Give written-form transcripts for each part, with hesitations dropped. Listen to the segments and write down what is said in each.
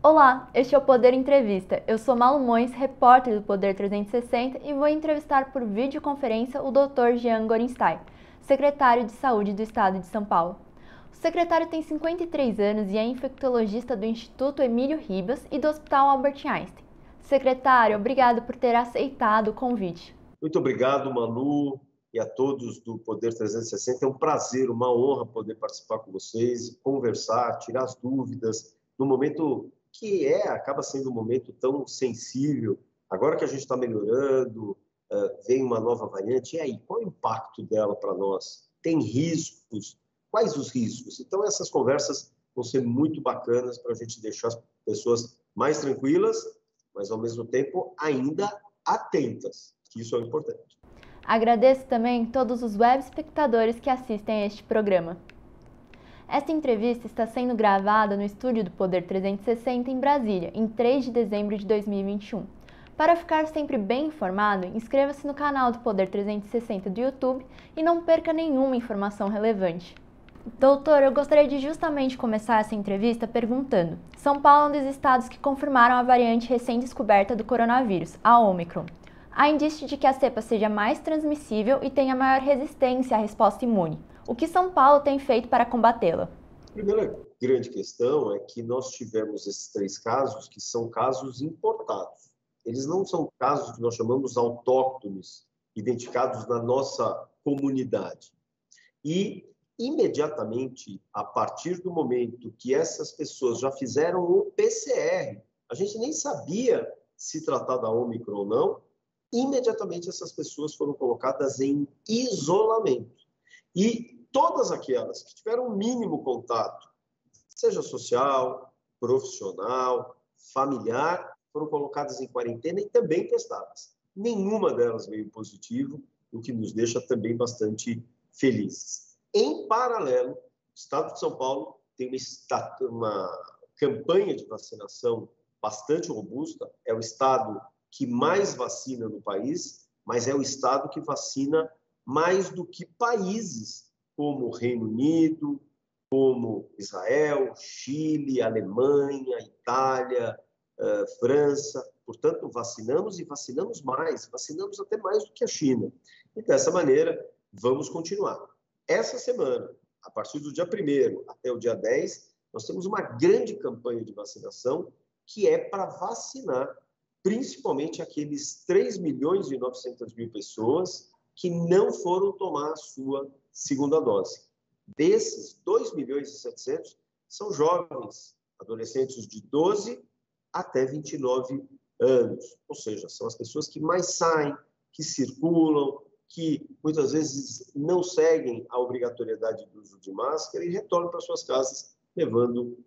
Olá, este é o Poder Entrevista. Eu sou Malu Mões, repórter do Poder 360 e vou entrevistar por videoconferência o Dr. Jean Gorenstein, secretário de Saúde do Estado de São Paulo. O secretário tem 53 anos e é infectologista do Instituto Emílio Ribas e do Hospital Albert Einstein. Secretário, obrigado por ter aceitado o convite. Muito obrigado, Malu, e a todos do Poder 360. É um prazer, uma honra poder participar com vocês, conversar, tirar as dúvidas, no momento que acaba sendo um momento tão sensível. Agora que a gente está melhorando, vem uma nova variante, e aí, qual é o impacto dela para nós? Tem riscos? Quais os riscos? Então, essas conversas vão ser muito bacanas para a gente deixar as pessoas mais tranquilas, mas, ao mesmo tempo, ainda atentas, que isso é o importante. Agradeço também todos os web espectadores que assistem a este programa. Esta entrevista está sendo gravada no estúdio do Poder 360 em Brasília, em 3 de dezembro de 2021. Para ficar sempre bem informado, inscreva-se no canal do Poder 360 do YouTube e não perca nenhuma informação relevante. Doutor, eu gostaria de justamente começar essa entrevista perguntando: São Paulo é um dos estados que confirmaram a variante recém-descoberta do coronavírus, a Ômicron. Há indício de que a cepa seja mais transmissível e tenha maior resistência à resposta imune. O que São Paulo tem feito para combatê-la? A primeira grande questão é que nós tivemos esses 3 casos, que são casos importados. Eles não são casos que nós chamamos autóctones, identificados na nossa comunidade. E, imediatamente, a partir do momento que essas pessoas já fizeram o PCR, a gente nem sabia se tratar da Ômicron ou não, imediatamente essas pessoas foram colocadas em isolamento. E todas aquelas que tiveram o mínimo contato, seja social, profissional, familiar, foram colocadas em quarentena e também testadas. Nenhuma delas veio positivo, o que nos deixa também bastante felizes. Em paralelo, o Estado de São Paulo tem uma campanha de vacinação bastante robusta, é o estado que mais vacina no país, mas é o estado que vacina mais do que países como o Reino Unido, como Israel, Chile, Alemanha, Itália, França. Portanto, vacinamos e vacinamos mais, vacinamos até mais do que a China. E dessa maneira, vamos continuar. Essa semana, a partir do dia 1º até o dia 10, nós temos uma grande campanha de vacinação que é para vacinar principalmente aqueles 3.900.000 pessoas que não foram tomar a sua segunda dose. Desses, 2.700.000 são jovens, adolescentes de 12 até 29 anos. Ou seja, são as pessoas que mais saem, que circulam, que muitas vezes não seguem a obrigatoriedade do uso de máscara e retornam para suas casas levando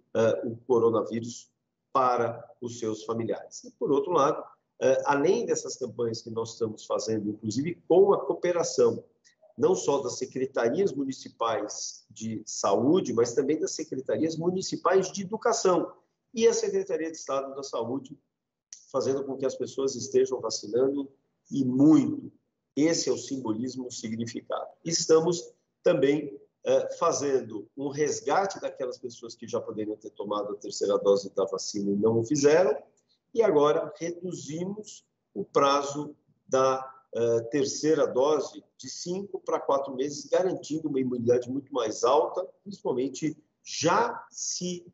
o coronavírus para os seus familiares. E, por outro lado, além dessas campanhas que nós estamos fazendo, inclusive com a cooperação, não só das secretarias municipais de saúde, mas também das secretarias municipais de educação e a Secretaria de Estado da Saúde, fazendo com que as pessoas estejam vacinando e muito. Esse é o simbolismo, o significado. Estamos também fazendo um resgate daquelas pessoas que já poderiam ter tomado a 3ª dose da vacina e não o fizeram, e agora reduzimos o prazo da 3ª dose de 5 para 4 meses, garantindo uma imunidade muito mais alta, principalmente já se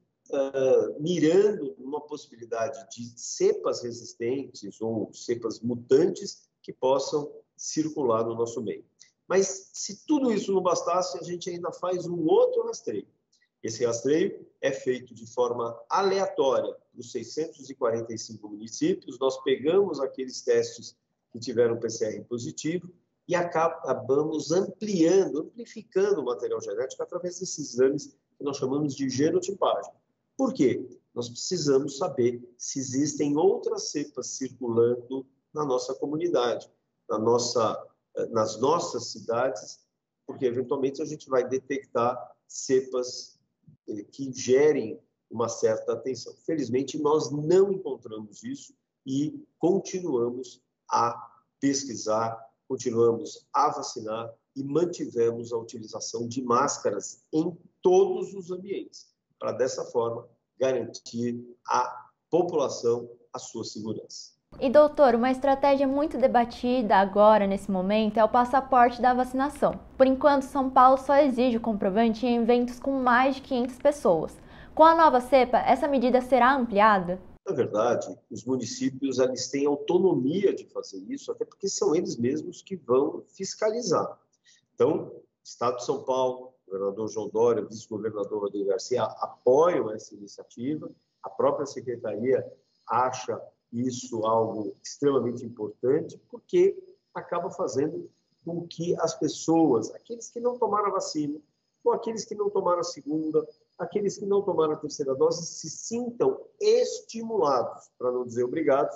mirando numa possibilidade de cepas resistentes ou cepas mutantes que possam circular no nosso meio. Mas se tudo isso não bastasse, a gente ainda faz um outro rastreio. Esse rastreio é feito de forma aleatória nos 645 municípios. Nós pegamos aqueles testes que tiveram PCR positivo e acabamos amplificando o material genético através desses exames que nós chamamos de genotipagem. Por quê? Nós precisamos saber se existem outras cepas circulando na nossa comunidade, nas nossas cidades, porque eventualmente a gente vai detectar cepas que gerem uma certa atenção. Felizmente, nós não encontramos isso e continuamos a pesquisar, continuamos a vacinar e mantivemos a utilização de máscaras em todos os ambientes, para dessa forma garantir a população a sua segurança. E doutor, uma estratégia muito debatida agora, nesse momento, é o passaporte da vacinação. Por enquanto, São Paulo só exige o comprovante em eventos com mais de 500 pessoas. Com a nova cepa, essa medida será ampliada? Na verdade, os municípios eles têm autonomia de fazer isso, até porque são eles mesmos que vão fiscalizar. Então, Estado de São Paulo, governador João Dória, vice-governador Rodrigo Garcia apoiam essa iniciativa. A própria secretaria acha isso algo extremamente importante, porque acaba fazendo com que as pessoas, aqueles que não tomaram a vacina, ou aqueles que não tomaram a segunda, aqueles que não tomaram a terceira dose, se sintam estimulados, para não dizer obrigados,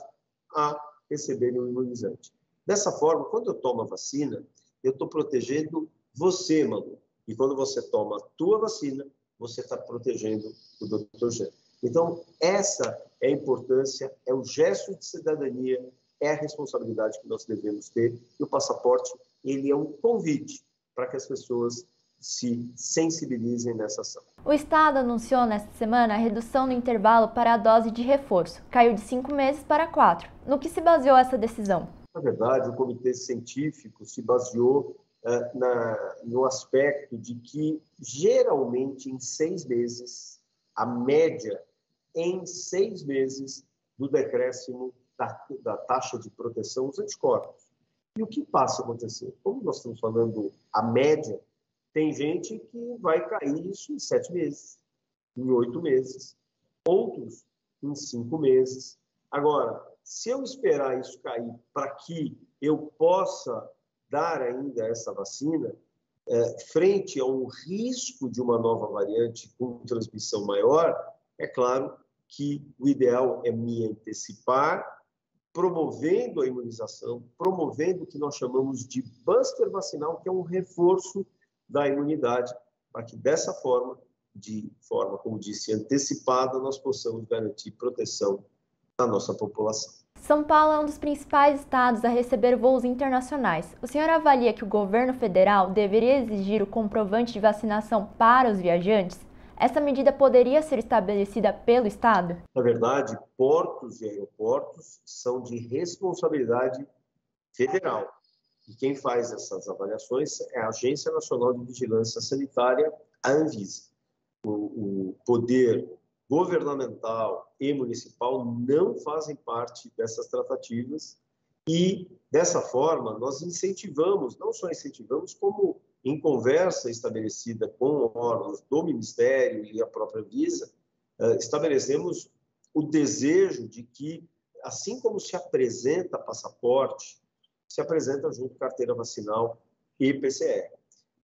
a receberem o imunizante. Dessa forma, quando eu tomo a vacina, eu estou protegendo você, Manu. E quando você toma a tua vacina, você está protegendo o Dr. Jean. Então, essa é a importância, é o gesto de cidadania, é a responsabilidade que nós devemos ter. E o passaporte, ele é um convite para que as pessoas se sensibilizem nessa ação. O Estado anunciou nesta semana a redução do intervalo para a dose de reforço. Caiu de 5 meses para 4. No que se baseou essa decisão? Na verdade, o comitê científico se baseou no aspecto de que, geralmente, em 6 meses, a média em 6 meses do decréscimo da taxa de proteção dos anticorpos. E o que passa a acontecer? Como nós estamos falando a média, tem gente que vai cair isso em 7 meses, em 8 meses, outros em 5 meses. Agora, se eu esperar isso cair para que eu possa dar ainda essa vacina, frente a um risco de uma nova variante com transmissão maior, é claro que o ideal é me antecipar, promovendo a imunização, promovendo o que nós chamamos de booster vacinal, que é um reforço da imunidade, para que dessa forma, de forma, como disse, antecipada, nós possamos garantir proteção à nossa população. São Paulo é um dos principais estados a receber voos internacionais. O senhor avalia que o governo federal deveria exigir o comprovante de vacinação para os viajantes? Essa medida poderia ser estabelecida pelo Estado? Na verdade, portos e aeroportos são de responsabilidade federal. E quem faz essas avaliações é a Agência Nacional de Vigilância Sanitária, a Anvisa. O poder governamental e municipal não fazem parte dessas tratativas e, dessa forma, nós incentivamos, não só incentivamos, como em conversa estabelecida com órgãos do Ministério e a própria Anvisa, estabelecemos o desejo de que, assim como se apresenta passaporte, se apresenta junto carteira vacinal e PCR.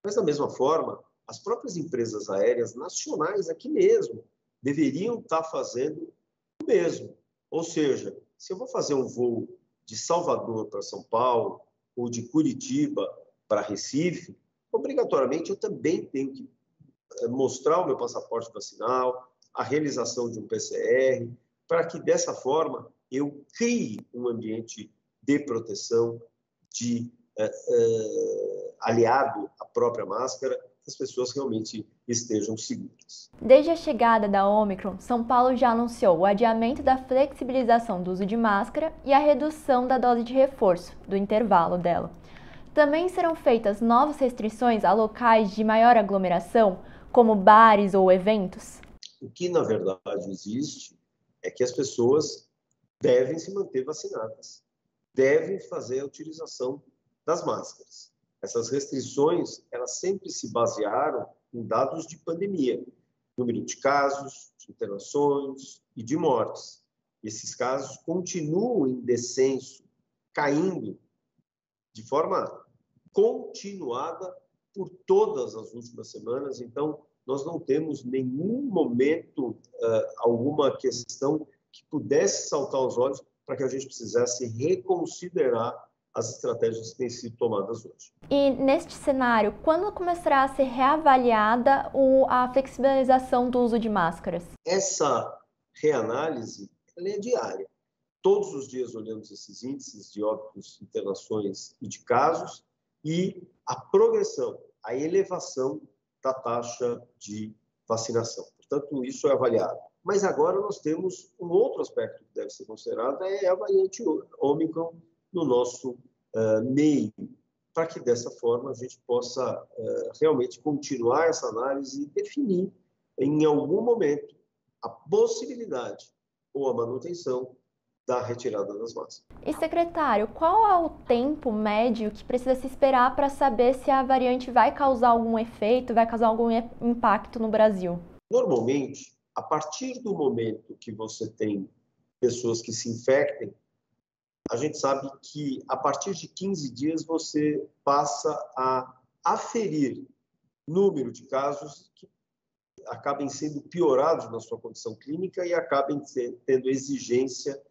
Mas, da mesma forma, as próprias empresas aéreas nacionais aqui mesmo deveriam estar fazendo o mesmo. Ou seja, se eu vou fazer um voo de Salvador para São Paulo ou de Curitiba para Recife, obrigatoriamente eu também tenho que mostrar o meu passaporte vacinal, a realização de um PCR, para que dessa forma eu crie um ambiente de proteção, aliado à própria máscara, que as pessoas realmente estejam seguras. Desde a chegada da Ômicron, São Paulo já anunciou o adiamento da flexibilização do uso de máscara e a redução da dose de reforço, do intervalo dela. Também serão feitas novas restrições a locais de maior aglomeração, como bares ou eventos? O que, na verdade, existe é que as pessoas devem se manter vacinadas, devem fazer a utilização das máscaras. Essas restrições, elas sempre se basearam em dados de pandemia, número de casos, de internações e de mortes. Esses casos continuam em descenso, caindo de forma continuada por todas as últimas semanas. Então, nós não temos nenhum momento, alguma questão que pudesse saltar aos olhos para que a gente precisasse reconsiderar as estratégias que têm sido tomadas hoje. E neste cenário, quando começará a ser reavaliada a flexibilização do uso de máscaras? Essa reanálise ela é diária. Todos os dias olhamos esses índices de óbitos, internações e de casos e a progressão, a elevação da taxa de vacinação. Portanto, isso é avaliado Mas agora nós temos um outro aspecto que deve ser considerado, é a variante Ômicron no nosso meio, para que dessa forma a gente possa realmente continuar essa análise e definir em algum momento a possibilidade ou a manutenção da retirada das máscaras. E, secretário, qual é o tempo médio que precisa se esperar para saber se a variante vai causar algum efeito, vai causar algum impacto no Brasil? Normalmente, a partir do momento que você tem pessoas que se infectem, a gente sabe que a partir de 15 dias você passa a aferir número de casos que acabem sendo piorados na sua condição clínica e acabem tendo exigência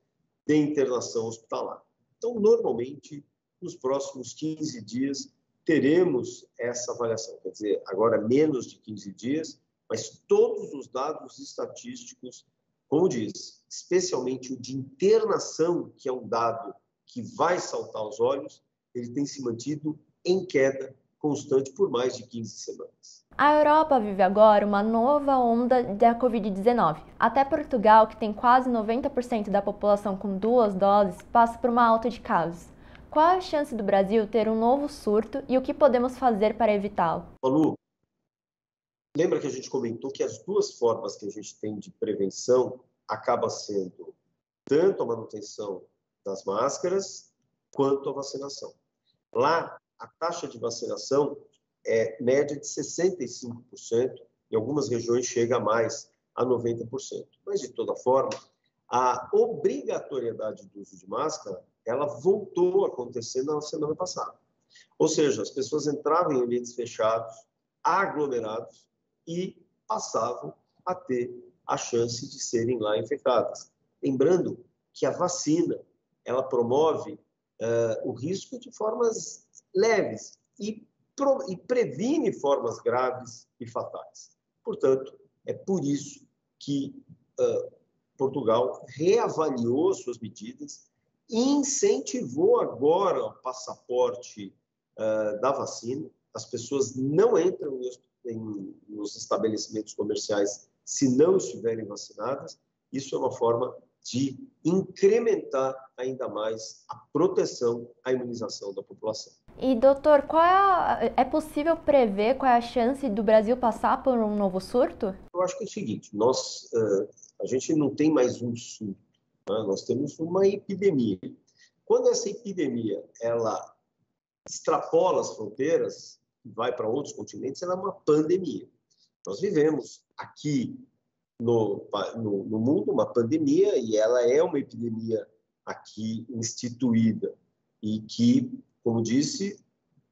de internação hospitalar. Então, normalmente, nos próximos 15 dias, teremos essa avaliação. Quer dizer, agora menos de 15 dias, mas todos os dados estatísticos, como diz, especialmente o de internação, que é um dado que vai saltar aos olhos, ele tem se mantido em queda constante por mais de 15 semanas. A Europa vive agora uma nova onda da Covid-19. Até Portugal, que tem quase 90% da população com 2 doses, passa por uma alta de casos. Qual a chance do Brasil ter um novo surto e o que podemos fazer para evitá-lo? Malu, lembra que a gente comentou que as duas formas que a gente tem de prevenção acaba sendo tanto a manutenção das máscaras quanto a vacinação. Lá, a taxa de vacinação é média de 65%, em algumas regiões chega a mais, a 90%. Mas, de toda forma, a obrigatoriedade do uso de máscara, ela voltou a acontecer na semana passada. Ou seja, as pessoas entravam em ambientes fechados, aglomerados, e passavam a ter a chance de serem lá infectadas. Lembrando que a vacina, ela promove o risco de formas leves e previne formas graves e fatais. Portanto, é por isso que Portugal reavaliou suas medidas e incentivou agora o passaporte da vacina. As pessoas não entram nos estabelecimentos comerciais se não estiverem vacinadas. Isso é uma forma de incrementar ainda mais a proteção, a imunização da população. E, doutor, é possível prever qual é a chance do Brasil passar por um novo surto? Eu acho que é o seguinte, a gente não tem mais um surto, né? Nós temos uma epidemia. Quando essa epidemia ela extrapola as fronteiras e vai para outros continentes, ela é uma pandemia. Nós vivemos aqui no mundo uma pandemia e ela é uma epidemia aqui instituída e que, como disse,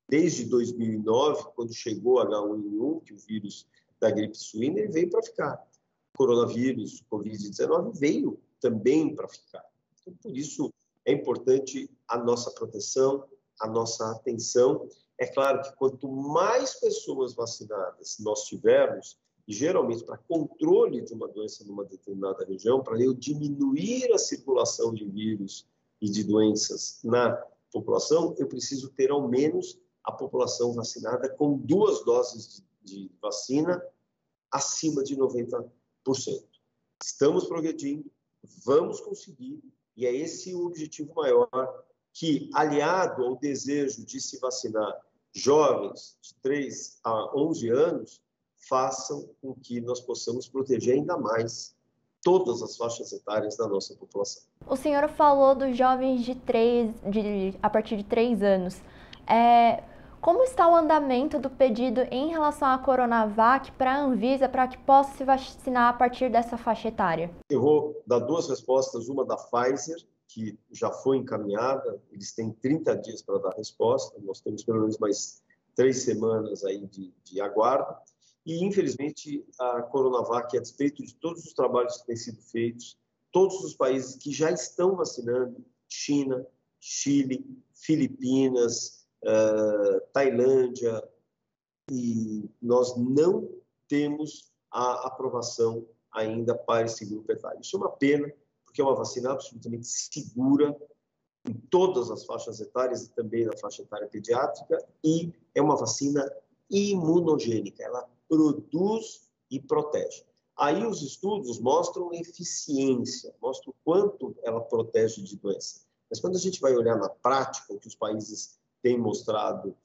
desde 2009, quando chegou H1N1, que é o vírus da gripe suína, ele veio para ficar. O coronavírus, Covid-19, veio também para ficar. Então, por isso, é importante a nossa proteção, a nossa atenção. É claro que quanto mais pessoas vacinadas nós tivermos, e geralmente para controle de uma doença numa determinada região, para eu diminuir a circulação de vírus e de doenças na população, eu preciso ter ao menos a população vacinada com 2 doses de vacina acima de 90%. Estamos progredindo, vamos conseguir, e é esse o objetivo maior, que, aliado ao desejo de se vacinar jovens de 3 a 11 anos, façam com que nós possamos proteger ainda mais todas as faixas etárias da nossa população. O senhor falou dos jovens a partir de 3 anos. Como está o andamento do pedido em relação à Coronavac para a Anvisa para que possa se vacinar a partir dessa faixa etária? Eu vou dar 2 respostas, uma da Pfizer, que já foi encaminhada, eles têm 30 dias para dar resposta, nós temos pelo menos mais 3 semanas aí de aguardo. E, infelizmente, a Coronavac, a despeito de todos os trabalhos que têm sido feitos, todos os países que já estão vacinando, China, Chile, Filipinas, Tailândia, e nós não temos a aprovação ainda para esse grupo etário. Isso é uma pena, porque é uma vacina absolutamente segura em todas as faixas etárias e também na faixa etária pediátrica, e é uma vacina imunogênica, ela produz e protege. Aí os estudos mostram eficiência, mostram o quanto ela protege de doença. Mas quando a gente vai olhar na prática, o que os países têm mostrado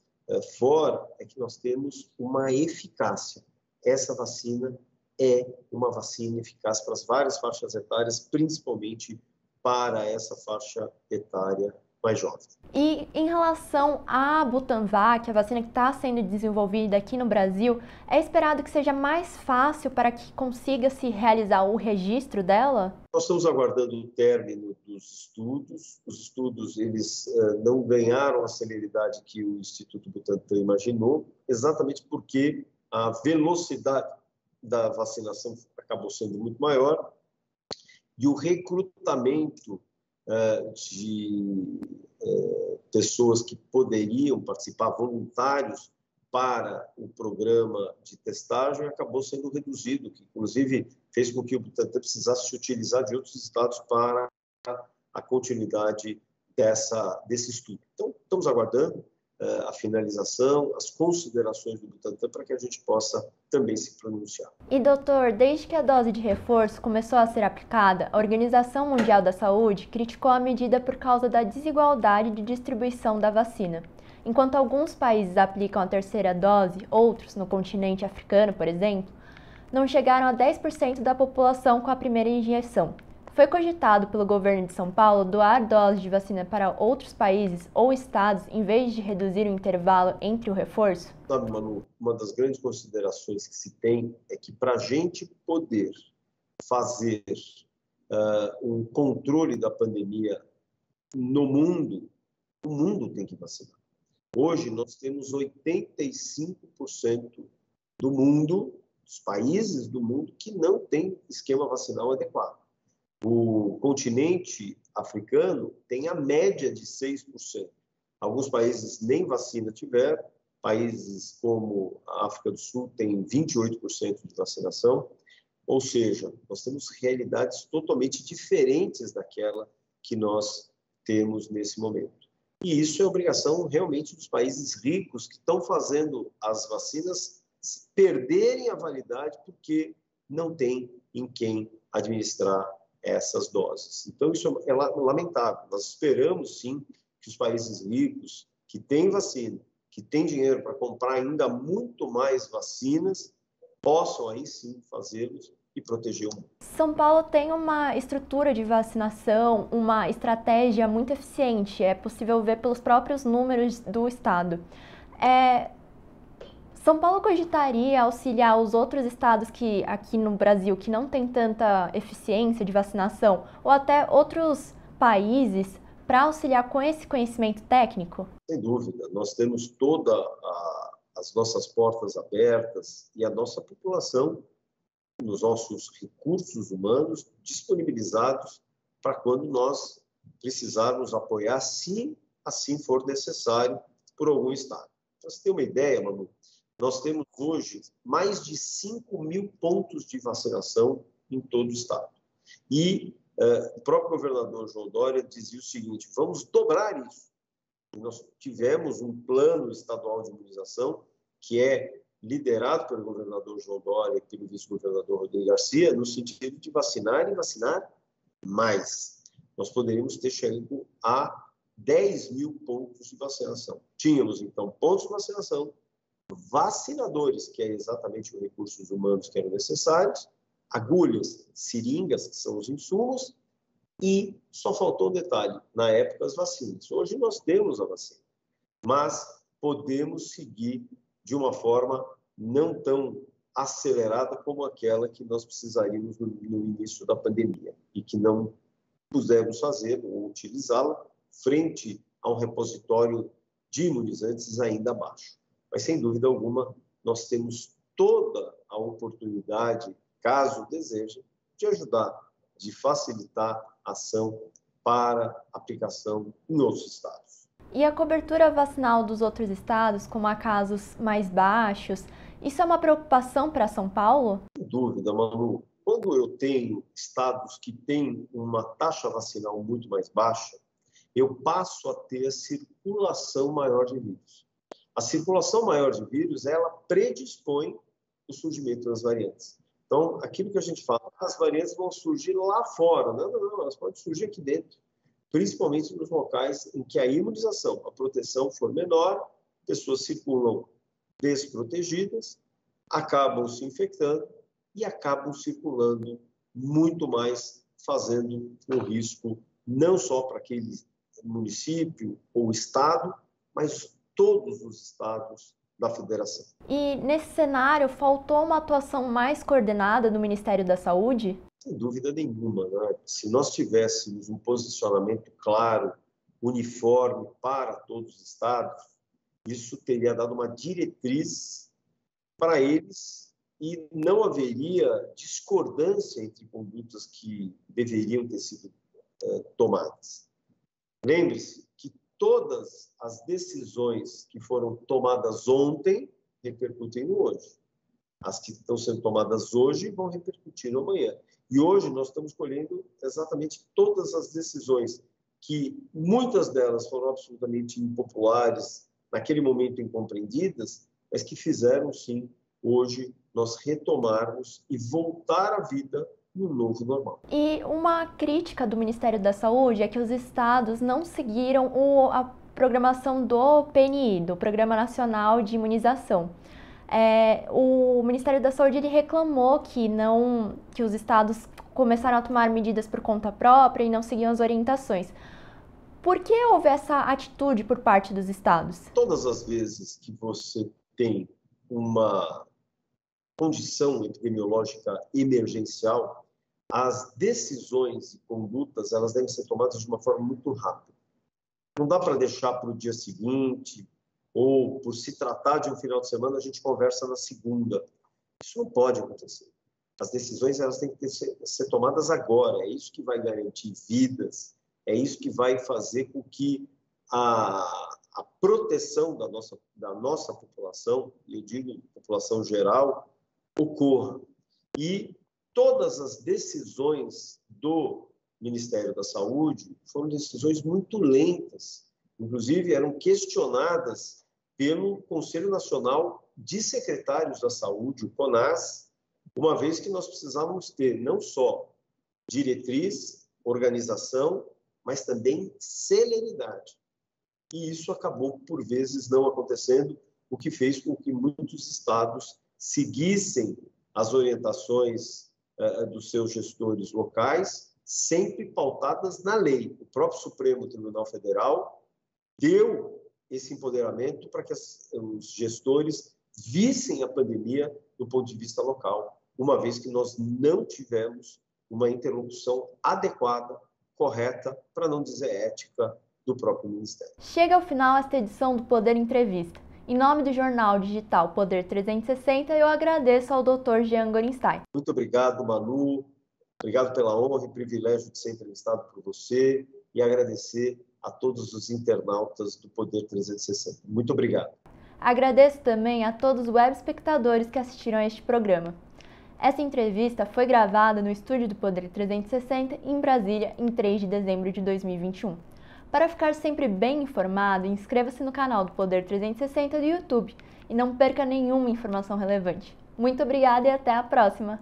fora, é que nós temos uma eficácia. Essa vacina é uma vacina eficaz para as várias faixas etárias, principalmente para essa faixa etária mais jovem. E em relação à Butanvac, a vacina que está sendo desenvolvida aqui no Brasil, é esperado que seja mais fácil para que consiga se realizar o registro dela? Nós estamos aguardando o término dos estudos. Os estudos eles não ganharam a celeridade que o Instituto Butantan imaginou, exatamente porque a velocidade da vacinação acabou sendo muito maior e o recrutamento de pessoas que poderiam participar, voluntários para o programa de testagem, acabou sendo reduzido, que inclusive fez com que o Butantan precisasse se utilizar de outros estados para a continuidade desse estudo. Então, estamos aguardando a finalização, as considerações do Butantan para que a gente possa também se pronunciar. E doutor, desde que a dose de reforço começou a ser aplicada, a Organização Mundial da Saúde criticou a medida por causa da desigualdade de distribuição da vacina. Enquanto alguns países aplicam a terceira dose, outros, no continente africano, por exemplo, não chegaram a 10% da população com a primeira injeção. Foi cogitado pelo governo de São Paulo doar doses de vacina para outros países ou estados, em vez de reduzir o intervalo entre o reforço? Sabe, Manu, uma das grandes considerações que se tem é que para a gente poder fazer um controle da pandemia no mundo, o mundo tem que vacinar. Hoje, nós temos 85% do mundo, dos países do mundo, que não tem esquema vacinal adequado. O continente africano tem a média de 6%. Alguns países nem vacina tiveram, países como a África do Sul têm 28% de vacinação, ou seja, nós temos realidades totalmente diferentes daquela que nós temos nesse momento. E isso é obrigação realmente dos países ricos que estão fazendo as vacinas perderem a validade porque não tem em quem administrar essas doses. Então, isso é lamentável. Nós esperamos, sim, que os países ricos, que têm vacina, que têm dinheiro para comprar ainda muito mais vacinas, possam aí sim fazê-los e proteger o mundo. São Paulo tem uma estrutura de vacinação, uma estratégia muito eficiente. É possível ver pelos próprios números do estado. São Paulo cogitaria auxiliar os outros estados que aqui no Brasil que não tem tanta eficiência de vacinação ou até outros países para auxiliar com esse conhecimento técnico? Sem dúvida, nós temos todas as nossas portas abertas e a nossa população, os nossos recursos humanos disponibilizados para quando nós precisarmos apoiar, se assim for necessário, por algum estado. Para você ter uma ideia, Manu, nós temos hoje mais de 5.000 pontos de vacinação em todo o estado. E o próprio governador João Dória dizia o seguinte: vamos dobrar isso. E nós tivemos um plano estadual de imunização que é liderado pelo governador João Dória e pelo vice-governador Rodrigo Garcia, no sentido de vacinar e vacinar mais. Nós poderíamos ter chegado a 10.000 pontos de vacinação. Tínhamos, então, pontos de vacinação, vacinadores, que é exatamente os recursos humanos que eram necessários, agulhas, seringas, que são os insumos, e só faltou um detalhe, na época, as vacinas. Hoje nós temos a vacina, mas podemos seguir de uma forma não tão acelerada como aquela que nós precisaríamos no início da pandemia e que não pudemos fazer ou utilizá-la frente a um repositório de imunizantes ainda baixo. Mas, sem dúvida alguma, nós temos toda a oportunidade, caso deseje, de ajudar, de facilitar a ação para aplicação em outros estados. E a cobertura vacinal dos outros estados, como há casos mais baixos, isso é uma preocupação para São Paulo? Sem dúvida, Manu. Quando eu tenho estados que têm uma taxa vacinal muito mais baixa, eu passo a ter a circulação maior de vírus. A circulação maior de vírus, ela predispõe o surgimento das variantes. Então, aquilo que a gente fala, as variantes vão surgir lá fora. Não, não, não, elas podem surgir aqui dentro, principalmente nos locais em que a imunização, a proteção for menor, pessoas circulam desprotegidas, acabam se infectando e acabam circulando muito mais, fazendo um risco não só para aquele município ou estado, mas todos os estados da federação. E nesse cenário, faltou uma atuação mais coordenada do Ministério da Saúde? Sem dúvida nenhuma, né? Se nós tivéssemos um posicionamento claro, uniforme para todos os estados, isso teria dado uma diretriz para eles e não haveria discordância entre condutas que deveriam ter sido tomadas. Lembre-se que todas as decisões que foram tomadas ontem repercutem no hoje. As que estão sendo tomadas hoje vão repercutir no amanhã. E hoje nós estamos colhendo exatamente todas as decisões que muitas delas foram absolutamente impopulares, naquele momento incompreendidas, mas que fizeram, sim, hoje nós retomarmos e voltar à vida no novo normal. E uma crítica do Ministério da Saúde é que os estados não seguiram a programação do PNI, do Programa Nacional de Imunização. O Ministério da Saúde ele reclamou que os estados começaram a tomar medidas por conta própria e não seguiam as orientações. Por que houve essa atitude por parte dos estados? Todas as vezes que você tem uma condição epidemiológica emergencial, as decisões e condutas elas devem ser tomadas de uma forma muito rápida. Não dá para deixar para o dia seguinte, ou por se tratar de um final de semana, a gente conversa na segunda. Isso não pode acontecer. As decisões elas têm que ser tomadas agora. É isso que vai garantir vidas, é isso que vai fazer com que a proteção da nossa população, e eu digo população geral, ocorra. E todas as decisões do Ministério da Saúde foram decisões muito lentas. Inclusive, eram questionadas pelo Conselho Nacional de Secretários da Saúde, o CONAS, uma vez que nós precisávamos ter não só diretriz, organização, mas também celeridade. E isso acabou, por vezes, não acontecendo, o que fez com que muitos estados seguissem as orientações dos seus gestores locais, sempre pautadas na lei. O próprio Supremo Tribunal Federal deu esse empoderamento para que os gestores vissem a pandemia do ponto de vista local, uma vez que nós não tivemos uma interlocução adequada, correta, para não dizer ética, do próprio Ministério. Chega ao final esta edição do Poder Entrevista. Em nome do jornal digital Poder 360, eu agradeço ao Dr. Jean Gorenstein. Muito obrigado, Manu. Obrigado pela honra e privilégio de ser entrevistado por você e agradecer a todos os internautas do Poder 360. Muito obrigado. Agradeço também a todos os web espectadores que assistiram a este programa. Essa entrevista foi gravada no estúdio do Poder 360 em Brasília, em 3 de dezembro de 2021. Para ficar sempre bem informado, inscreva-se no canal do Poder 360 do YouTube e não perca nenhuma informação relevante. Muito obrigada e até a próxima!